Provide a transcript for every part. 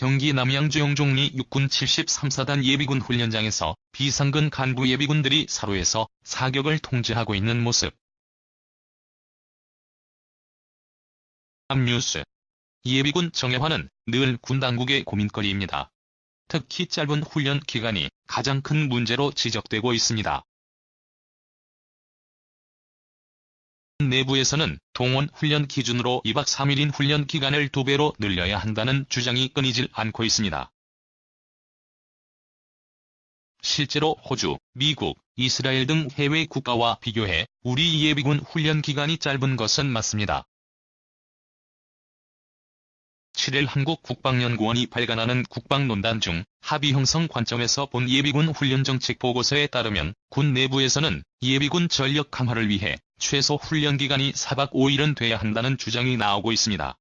경기 남양주 영종리 육군 73사단 예비군 훈련장에서 비상근 간부 예비군들이 사로에서 사격을 통제하고 있는 모습. 뉴스. 예비군 정예화는 늘 군 당국의 고민거리입니다. 특히 짧은 훈련 기간이 가장 큰 문제로 지적되고 있습니다. 내부에서는 동원 훈련 기준으로 2박 3일인 훈련 기간을 2배로 늘려야 한다는 주장이 끊이질 않고 있습니다. 실제로 호주, 미국, 이스라엘 등 해외 국가와 비교해 우리 예비군 훈련 기간이 짧은 것은 맞습니다. 7일 한국국방연구원이 발간하는 국방논단 중 합의 형성 관점에서 본 예비군 훈련정책 보고서에 따르면 군 내부에서는 예비군 전력 강화를 위해 최소 훈련기간이 4박 5일은 돼야 한다는 주장이 나오고 있습니다.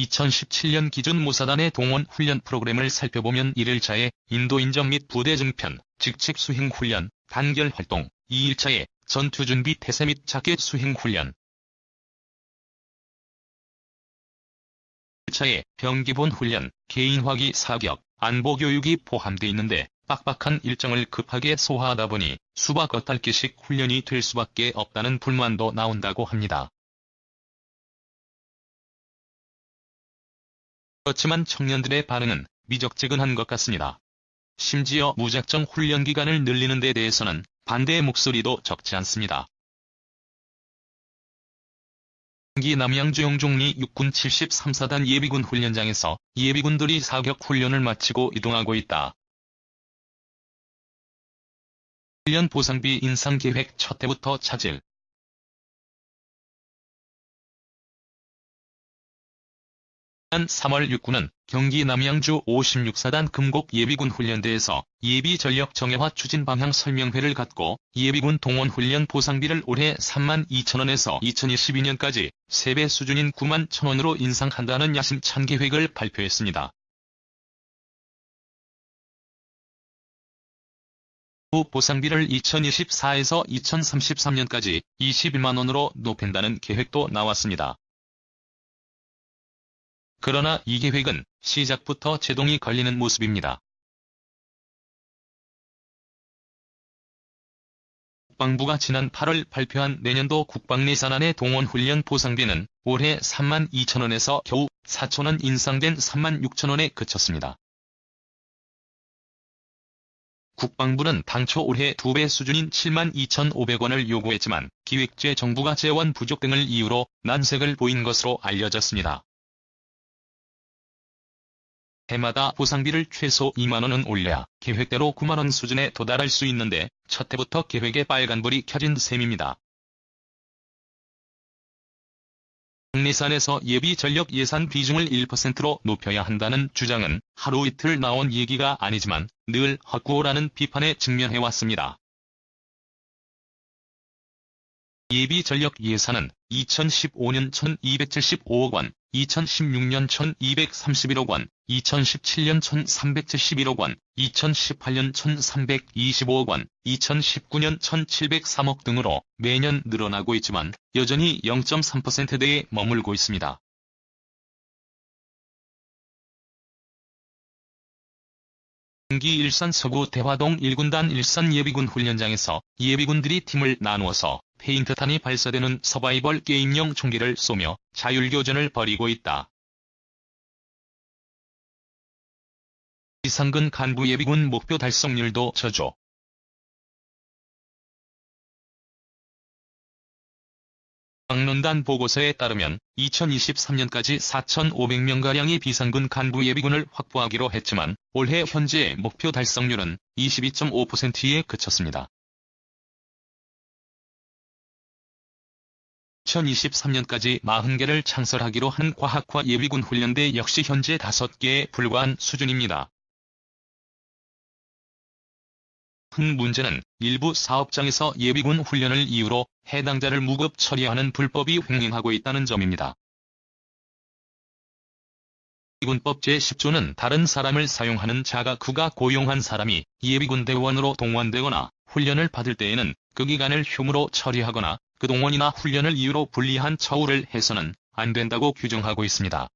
2017년 기준 모사단의 동원 훈련 프로그램을 살펴보면 1일차에 인도 인접 및 부대 증편, 직책 수행 훈련, 단결 활동, 2일차에 전투준비 태세 및 자켓 수행 훈련, 1차에 병기본 훈련, 개인화기 사격, 안보교육이 포함돼 있는데 빡빡한 일정을 급하게 소화하다 보니 수박 엇달기식 훈련이 될 수밖에 없다는 불만도 나온다고 합니다. 그렇지만 청년들의 반응은 미적지근한 것 같습니다. 심지어 무작정 훈련 기간을 늘리는 데 대해서는 반대의 목소리도 적지 않습니다. 경기 남양주 영종리 육군 73사단 예비군 훈련장에서 예비군들이 사격 훈련을 마치고 이동하고 있다. 훈련 보상비 인상 계획 첫 해부터 차질. 3월 육군은 경기 남양주 56사단 금곡 예비군 훈련대에서 예비 전력 정예화 추진 방향 설명회를 갖고 예비군 동원 훈련 보상비를 올해 32,000원에서 2022년까지 3배 수준인 91,000원으로 인상한다는 야심찬 계획을 발표했습니다. 후 보상비를 2024에서 2033년까지 21만원으로 높인다는 계획도 나왔습니다. 그러나 이 계획은 시작부터 제동이 걸리는 모습입니다. 국방부가 지난 8월 발표한 내년도 국방 예산안의 동원 훈련 보상비는 올해 32,000원에서 겨우 4,000원 인상된 36,000원에 그쳤습니다. 국방부는 당초 올해 2배 수준인 72,500원을 요구했지만 기획재 정부가 재원 부족 등을 이유로 난색을 보인 것으로 알려졌습니다. 해마다 보상비를 최소 2만원은 올려야 계획대로 9만원 수준에 도달할 수 있는데 첫 해부터 계획에 빨간불이 켜진 셈입니다. 예산에서 예비 전력 예산 비중을 1%로 높여야 한다는 주장은 하루 이틀 나온 얘기가 아니지만 늘 헛구호라는 비판에 직면해왔습니다. 예비 전력 예산은 2015년 1,275억 원, 2016년 1,231억 원, 2017년 1,371억 원, 2018년 1,325억 원, 2019년 1,703억 등으로 매년 늘어나고 있지만 여전히 0.3%대에 머물고 있습니다. 경기 일산 서구 대화동 1군단 일산 예비군 훈련장에서 예비군들이 팀을 나누어서 페인트탄이 발사되는 서바이벌 게임용 총기를 쏘며 자율교전을 벌이고 있다. 비상근 간부 예비군 목표 달성률도 저조. 국방논단 보고서에 따르면 2023년까지 4,500명가량의 비상근 간부 예비군을 확보하기로 했지만 올해 현재 목표 달성률은 22.5%에 그쳤습니다. 2023년까지 40개를 창설하기로 한 과학화 예비군 훈련대 역시 현재 5개에 불과한 수준입니다. 큰 문제는 일부 사업장에서 예비군 훈련을 이유로 해당자를 무급 처리하는 불법이 횡행하고 있다는 점입니다. 예비군법 제10조는 다른 사람을 사용하는 자가 그가 고용한 사람이 예비군 대원으로 동원되거나 훈련을 받을 때에는 그 기간을 휴무로 처리하거나 그 동원이나 훈련을 이유로 불리한 처우를 해서는 안 된다고 규정하고 있습니다.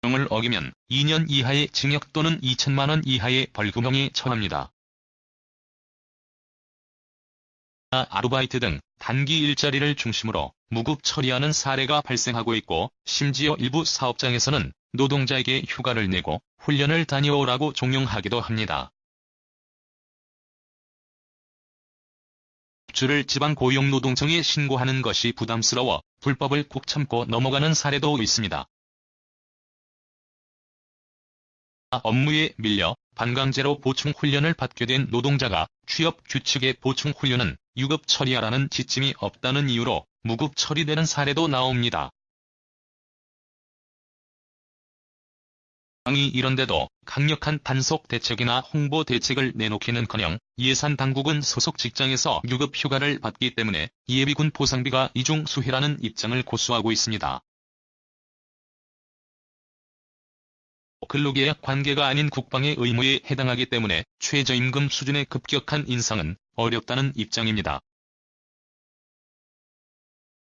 을 어기면 2년 이하의 징역 또는 2천만 원 이하의 벌금형에 처합니다. 아르바이트 등 단기 일자리를 중심으로 무급 처리하는 사례가 발생하고 있고, 심지어 일부 사업장에서는 노동자에게 휴가를 내고 훈련을 다녀오라고 종용하기도 합니다. 업주를 지방고용노동청에 신고하는 것이 부담스러워 불법을 꾹 참고 넘어가는 사례도 있습니다. 업무에 밀려 반강제로 보충훈련을 받게 된 노동자가 취업규칙의 보충훈련은 유급 처리하라는 지침이 없다는 이유로 무급 처리되는 사례도 나옵니다. 당이 이런데도 강력한 단속 대책이나 홍보 대책을 내놓기는커녕 예산당국은 소속 직장에서 유급 휴가를 받기 때문에 예비군 보상비가 이중수혜라는 입장을 고수하고 있습니다. 근로계약 관계가 아닌 국방의 의무에 해당하기 때문에 최저임금 수준의 급격한 인상은 어렵다는 입장입니다.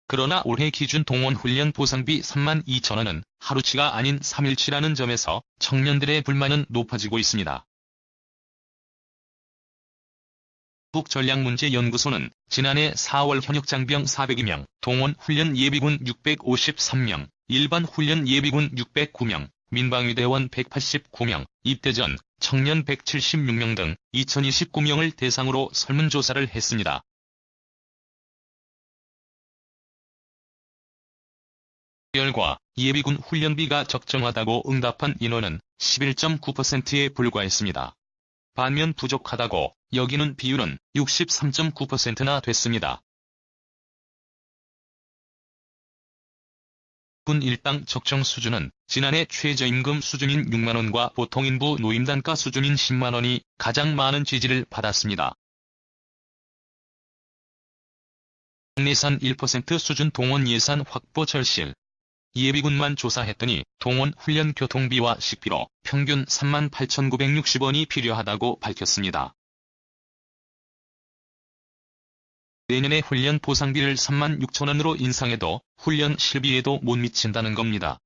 그러나 올해 기준 동원훈련 보상비 32,000원은 하루치가 아닌 3일치라는 점에서 청년들의 불만은 높아지고 있습니다. 국전략문제연구소는 지난해 4월 현역 장병 402명, 동원훈련 예비군 653명, 일반 훈련 예비군 609명, 민방위대원 189명, 입대 전 청년 176명 등 2029명을 대상으로 설문조사를 했습니다. 결과 예비군 훈련비가 적정하다고 응답한 인원은 11.9%에 불과했습니다. 반면 부족하다고 여기는 비율은 63.9%나 됐습니다. 군 일당 적정 수준은 지난해 최저임금 수준인 6만원과 보통인부 노임단가 수준인 10만원이 가장 많은 지지를 받았습니다. 예산 1% 수준 동원 예산 확보 절실. 예비군만 조사했더니 동원 훈련 교통비와 식비로 평균 38,960원이 필요하다고 밝혔습니다. 내년에 훈련 보상비를 36,000원으로 인상해도 훈련 실비에도 못 미친다는 겁니다.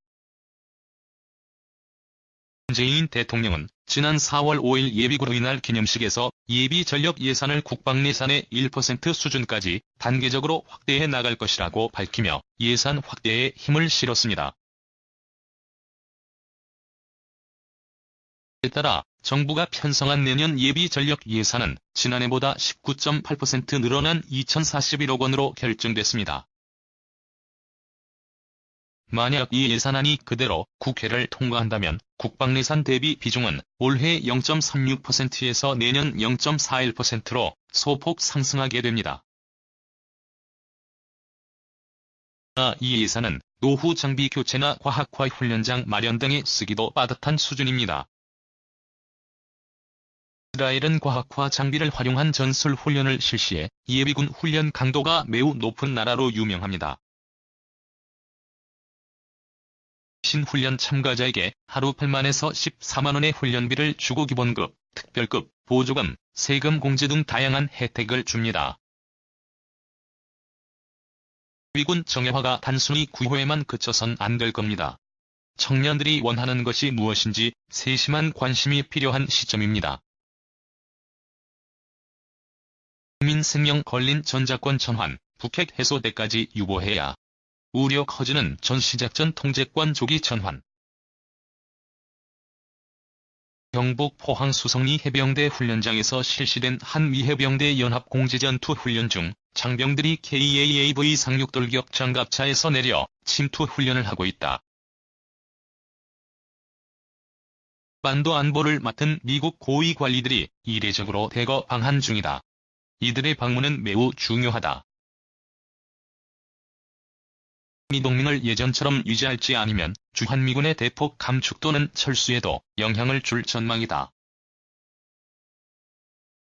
문재인 대통령은 지난 4월 5일 예비군 의날 기념식에서 예비 전력 예산을 국방 예산의 1% 수준까지 단계적으로 확대해 나갈 것이라고 밝히며 예산 확대에 힘을 실었습니다. 이에 따라 정부가 편성한 내년 예비 전력 예산은 지난해보다 19.8% 늘어난 2,041억 원으로 결정됐습니다. 만약 이 예산안이 그대로 국회를 통과한다면 국방 예산 대비 비중은 올해 0.36%에서 내년 0.41%로 소폭 상승하게 됩니다. 이 예산은 노후 장비 교체나 과학화 훈련장 마련 등에 쓰기도 빠듯한 수준입니다. 이스라엘은 과학화 장비를 활용한 전술 훈련을 실시해 예비군 훈련 강도가 매우 높은 나라로 유명합니다. 신훈련 참가자에게 하루 8만에서 14만원의 훈련비를 주고 기본급, 특별급, 보조금, 세금 공제 등 다양한 혜택을 줍니다. 예비군 정예화가 단순히 구호에만 그쳐선 안 될 겁니다. 청년들이 원하는 것이 무엇인지 세심한 관심이 필요한 시점입니다. 국민 생명 걸린 전자권 전환, 북핵 해소되까지 유보해야. 우려 커지는 전시작전 통제권 조기 전환. 경북 포항 수성리 해병대 훈련장에서 실시된 한미해병대 연합공제전투 훈련 중 장병들이 KAAV 상륙돌격 장갑차에서 내려 침투 훈련을 하고 있다. 반도 안보를 맡은 미국 고위 관리들이 이례적으로 대거 방한 중이다. 이들의 방문은 매우 중요하다. 미동맹을 예전처럼 유지할지 아니면 주한미군의 대폭 감축 또는 철수에도 영향을 줄 전망이다.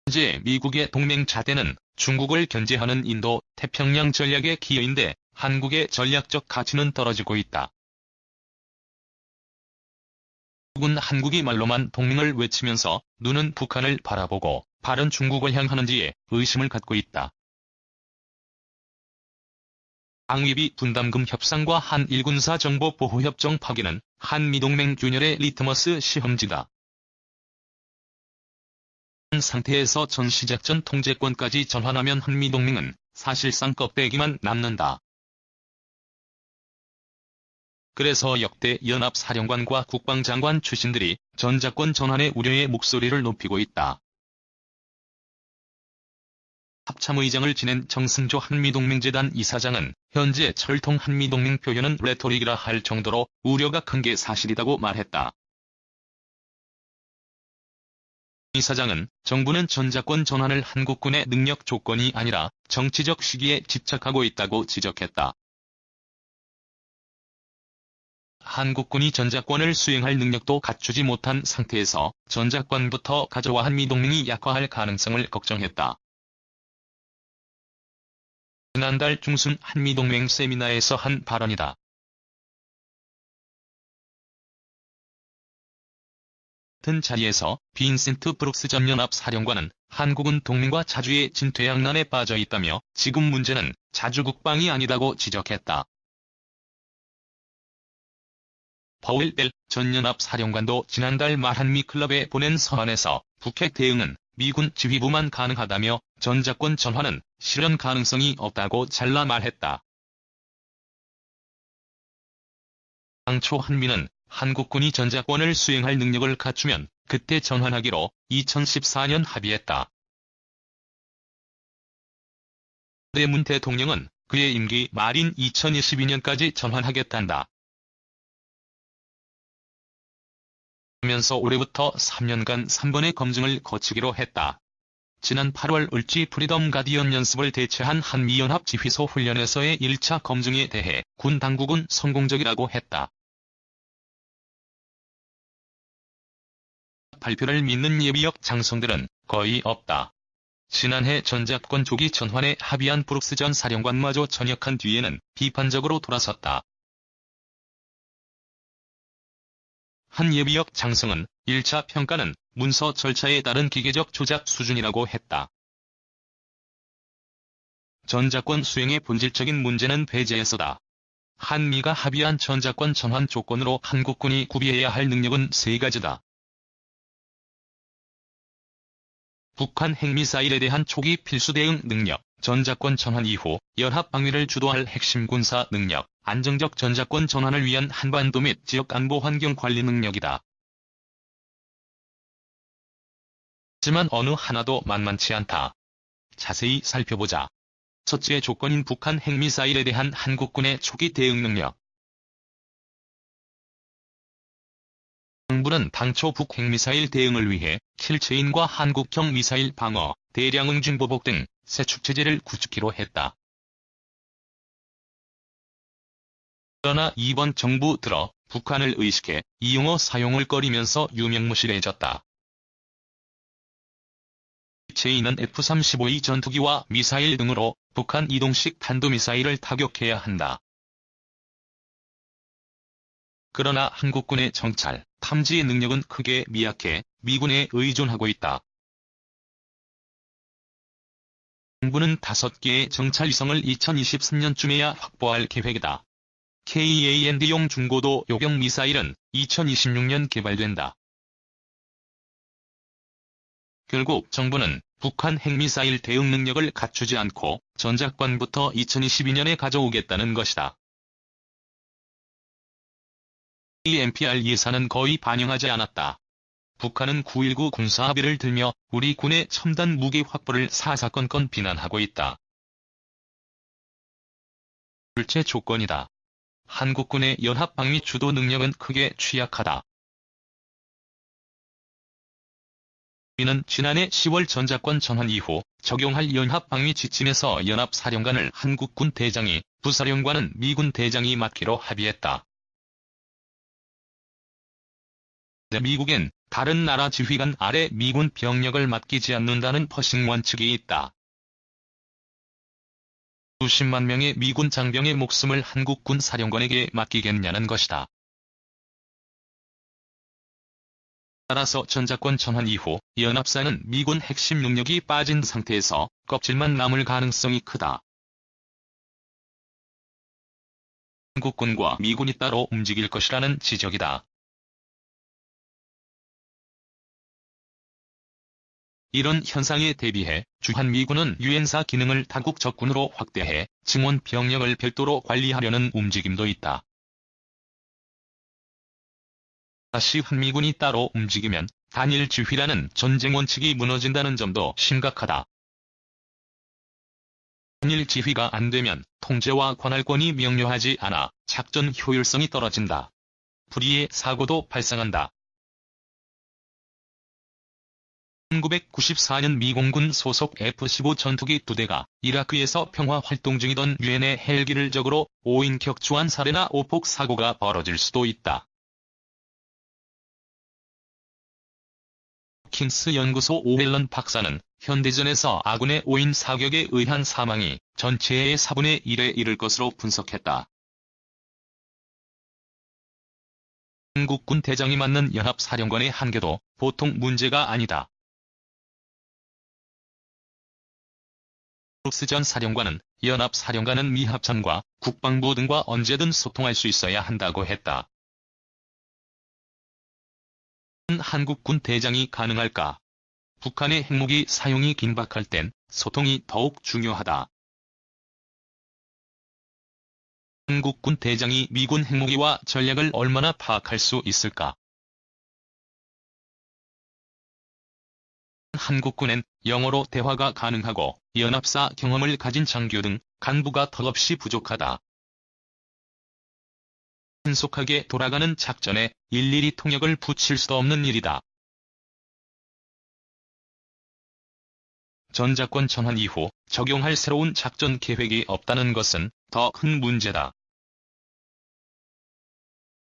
현재 미국의 동맹 자대는 중국을 견제하는 인도, 태평양 전략의 기여인데 한국의 전략적 가치는 떨어지고 있다. 미국은 한국이 말로만 동맹을 외치면서 눈은 북한을 바라보고 발은 중국을 향하는지에 의심을 갖고 있다. 방위비 분담금 협상과 한일 군사정보보호협정 파기는 한미동맹 균열의 리트머스 시험지다. 상태에서 전시작전 통제권까지 전환하면 한미동맹은 사실상 껍데기만 남는다. 그래서 역대 연합사령관과 국방장관 출신들이 전작권 전환의 우려의 목소리를 높이고 있다. 합참의장을 지낸 정승조 한미동맹재단 이사장은 현재 철통 한미동맹 표현은 레토릭이라 할 정도로 우려가 큰 게 사실이라고 말했다. 이사장은 정부는 전작권 전환을 한국군의 능력 조건이 아니라 정치적 시기에 집착하고 있다고 지적했다. 한국군이 전작권을 수행할 능력도 갖추지 못한 상태에서 전작권부터 가져와 한미동맹이 약화할 가능성을 걱정했다. 지난달 중순 한미동맹 세미나에서 한 발언이다. 같은 자리에서 빈센트 브룩스 전 연합사령관은 한국은 동맹과 자주의 진퇴양난에 빠져 있다며 지금 문제는 자주 국방이 아니다고 지적했다. 파웰 벨 전 연합사령관도 지난달 말 한미클럽에 보낸 서한에서 북핵 대응은 미군 지휘부만 가능하다며 전작권 전환은 실현 가능성이 없다고 잘라 말했다. 당초 한미는 한국군이 전작권을 수행할 능력을 갖추면 그때 전환하기로 2014년 합의했다. 문 대통령은 그의 임기 말인 2022년까지 전환하겠단다. 하면서 올해부터 3년간 3번의 검증을 거치기로 했다. 지난 8월 을지 프리덤 가디언 연습을 대체한 한미연합 지휘소 훈련에서의 1차 검증에 대해 군 당국은 성공적이라고 했다. 발표를 믿는 예비역 장성들은 거의 없다. 지난해 전작권 조기 전환에 합의한 브룩스 전 사령관마저 전역한 뒤에는 비판적으로 돌아섰다. 한 예비역 장성은 1차 평가는 문서 절차에 따른 기계적 조작 수준이라고 했다. 전작권 수행의 본질적인 문제는 배제에서다. 한미가 합의한 전작권 전환 조건으로 한국군이 구비해야 할 능력은 3가지다. 북한 핵미사일에 대한 초기 필수 대응 능력, 전작권 전환 이후 연합 방위를 주도할 핵심 군사 능력, 안정적 전작권 전환을 위한 한반도 및 지역 안보 환경 관리 능력이다. 하지만 어느 하나도 만만치 않다. 자세히 살펴보자. 첫째 조건인 북한 핵미사일에 대한 한국군의 초기 대응 능력. 정부는 당초 북 핵미사일 대응을 위해 킬체인과 한국형 미사일 방어, 대량 응징 보복 등 세축체제를 구축키로 했다. 그러나 이번 정부 들어 북한을 의식해 이 용어 사용을 꺼리면서 유명무실해졌다. 킬체인은 F-35E 전투기와 미사일 등으로 북한 이동식 탄도미사일을 타격해야 한다. 그러나 한국군의 정찰, 탐지 능력은 크게 미약해 미군에 의존하고 있다. 정부는 5개의 정찰 위성을 2023년쯤에야 확보할 계획이다. KAND용 중고도 요격 미사일은 2026년 개발된다. 결국 정부는 북한 핵미사일 대응 능력을 갖추지 않고 전작권부터 2022년에 가져오겠다는 것이다. NPR 예산은 거의 반영하지 않았다. 북한은 9.19 군사합의를 들며 우리 군의 첨단 무기 확보를 사사건건 비난하고 있다. 둘째 조건이다. 한국군의 연합방위 주도 능력은 크게 취약하다. 우리는 지난해 10월 전작권 전환 이후 적용할 연합방위 지침에서 연합사령관을 한국군 대장이, 부사령관은 미군 대장이 맡기로 합의했다. 미국엔 다른 나라 지휘관 아래 미군 병력을 맡기지 않는다는 퍼싱 원칙이 있다. 수십만 명의 미군 장병의 목숨을 한국군 사령관에게 맡기겠냐는 것이다. 따라서 전작권 전환 이후 연합사는 미군 핵심 능력이 빠진 상태에서 껍질만 남을 가능성이 크다. 한국군과 미군이 따로 움직일 것이라는 지적이다. 이런 현상에 대비해 주한미군은 유엔사 기능을 다국 적군으로 확대해 증원 병력을 별도로 관리하려는 움직임도 있다. 다시 한미군이 따로 움직이면 단일 지휘라는 전쟁 원칙이 무너진다는 점도 심각하다. 단일 지휘가 안 되면 통제와 관할권이 명료하지 않아 작전 효율성이 떨어진다. 불의의 사고도 발생한다. 1994년 미공군 소속 F-15 전투기 2대가 이라크에서 평화 활동 중이던 유엔의 헬기를 적으로 오인격 주한 살해나 오폭 사고가 벌어질 수도 있다. 킨스 연구소 오웰런 박사는 현대전에서 아군의 오인 사격에 의한 사망이 전체의 4분의 1에 이를 것으로 분석했다. 한국군 대장이 맡는 연합사령관의 한계도 보통 문제가 아니다. 브룩스 전 사령관은 연합사령관은 미합참과 국방부 등과 언제든 소통할 수 있어야 한다고 했다. 한국군 대장이 가능할까? 북한의 핵무기 사용이 긴박할 땐 소통이 더욱 중요하다. 한국군 대장이 미군 핵무기와 전략을 얼마나 파악할 수 있을까? 한국군엔 영어로 대화가 가능하고 연합사 경험을 가진 장교 등 간부가 턱없이 부족하다. 신속하게 돌아가는 작전에 일일이 통역을 붙일 수도 없는 일이다. 전자권 전환 이후 적용할 새로운 작전 계획이 없다는 것은 더 큰 문제다.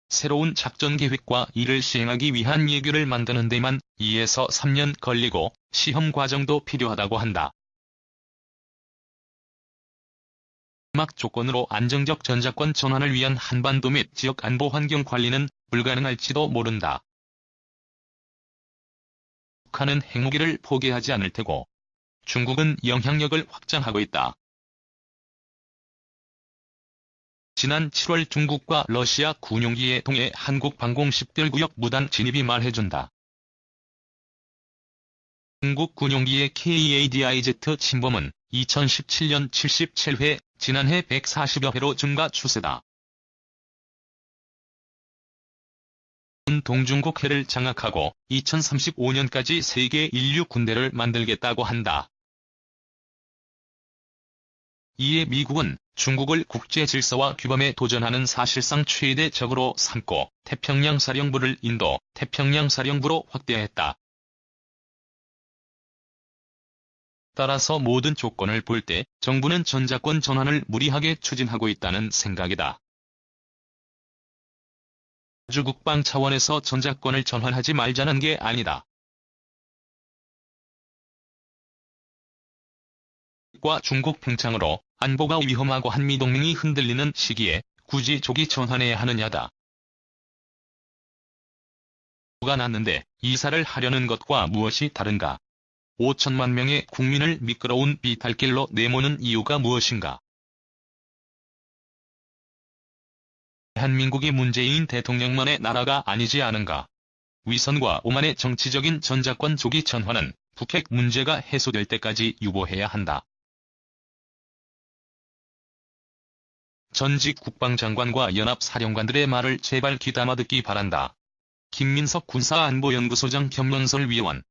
새로운 작전 계획과 이를 시행하기 위한 예규를 만드는 데만 2에서 3년 걸리고 시험 과정도 필요하다고 한다. 마지막 조건으로 안정적 전자권 전환을 위한 한반도 및 지역 안보 환경 관리는 불가능할지도 모른다. 북한은 핵무기를 포기하지 않을 테고 중국은 영향력을 확장하고 있다. 지난 7월 중국과 러시아 군용기에 통해 한국 방공 10개구역 무단 진입이 말해준다. 한국 군용기의 KADIZ 침범은 2017년 77회, 지난해 140여 회로 증가 추세다. 동중국해를 장악하고 2035년까지 세계 인류 군대를 만들겠다고 한다. 이에 미국은 중국을 국제 질서와 규범에 도전하는 사실상 최대 적으로 삼고 태평양 사령부를 인도 태평양 사령부로 확대했다. 따라서 모든 조건을 볼 때 정부는 전자권 전환을 무리하게 추진하고 있다는 생각이다. 아주 국방 차원에서 전자권을 전환하지 말자는 게 아니다. 과 중국 팽창으로 안보가 위험하고 한미동맹이 흔들리는 시기에 굳이 조기 전환해야 하느냐다. 가 났는데 이사를 하려는 것과 무엇이 다른가? 5천만 명의 국민을 미끄러운 비탈길로 내모는 이유가 무엇인가? 대한민국이 문재인 대통령만의 나라가 아니지 않은가? 위선과 오만의 정치적인 전자권 조기 전환은 북핵 문제가 해소될 때까지 유보해야 한다. 전직 국방장관과 연합사령관들의 말을 제발 귀담아 듣기 바란다. 김민석 군사안보연구소장 겸론설 위원.